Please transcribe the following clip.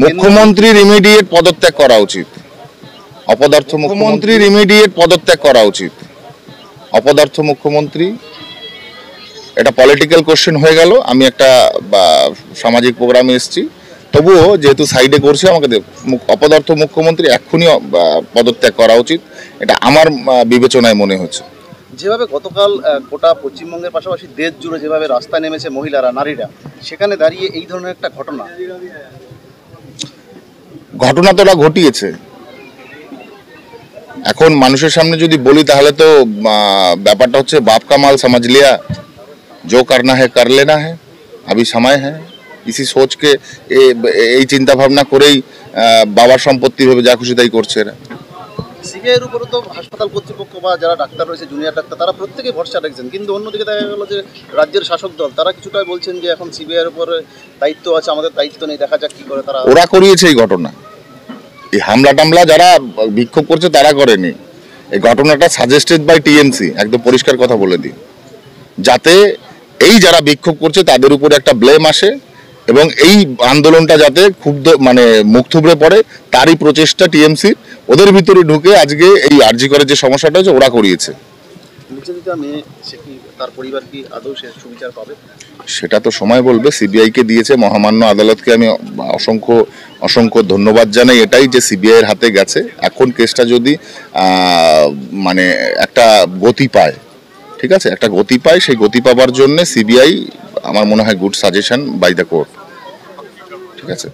মুখ্যমন্ত্রীর ইমিডিয়েট পদত্যাগ করা উচিত। অপদার্থ মুখ্যমন্ত্রীর ইমিডিয়েট পদত্যাগ করা উচিত। অপদার্থ মুখ্যমন্ত্রী, এটা পলিটিক্যাল কোশ্চেন হয়ে গেল। আমি একটা সামাজিক প্রোগ্রামে এসেছি, তবুও যেহেতু সাইডে করছি, আমাকে অপদার্থ মুখ্যমন্ত্রী এক্ষুনি পদত্যাগ করা উচিত, এটা আমার বিবেচনায় মনে হচ্ছে। যেভাবে গতকাল গোটা পশ্চিমবঙ্গের পাশাপাশি দেশ জুড়ে যেভাবে রাস্তায় নেমেছে মহিলারা, নারীরা, সেখানে দাঁড়িয়ে এই ধরনের একটা ঘটনা তো ওরা ঘটিয়েছে। এখন মানুষের সামনে যদি বলি তাহলে তো ব্যাপারটা হচ্ছে বাপ কা মাল সমাজ লিয়া, जो करना है कर लेना है, अभी समय है। इसी सोच के এই চিন্তা ভাবনা করেই বাবার সম্পত্তি ভেবে যা খুশি তাই করছে এরা। সিবিআইয়ের উপরে তো হাসপাতাল কর্তৃপক্ষ বা যারা ডাক্তার রয়েছে, জুনিয়র ডাক্তার, তারা প্রত্যেকেই ভরসা রাখছেন, কিন্তু অন্যদিকে দেখা গেল যে রাজ্যের শাসক দল তারা কিছুটাই বলছেন যে এখন সিবিআইয়ের উপরে দায়িত্ব আছে, আমাদের দায়িত্ব নেই, দেখা যাক কি করে। তারা ওরা করিয়েছে এই ঘটনা, এই হামলা টামলা যারা বিক্ষোভ করছে তারা করেনি। এই ঘটনাটা সাজেস্টেড বাই টিএমসি, একদম পরিষ্কার কথা বলে দিই, যাতে এই যারা বিক্ষোভ করছে তাদের উপরে একটা ব্লেম আসে এবং এই আন্দোলনটা যাতে খুব মুখ থুবড়ে পড়ে, তারই প্রচেষ্টা টিএমসি। ওদের ভিতরে ঢুকে আজকে এই আরজি করে যে সমস্যাটা হচ্ছে ওরা করিয়েছে। তার পরিবার কি আদৌ সুবিচার পাবে সেটা তো সময় বলবে। সিবিআইকে দিয়েছে, মহামান্য আদালতকে আমি অসংখ্য অসংখ্য ধন্যবাদ জানাই এটাই যে সিবিআইয়ের হাতে গেছে। এখন কেসটা যদি একটা গতি পায়, ঠিক আছে, একটা গতি পায়, সেই গতি পাবার জন্য সিবিআই আমার মনে হয় good suggestion by the court, ঠিক আছে।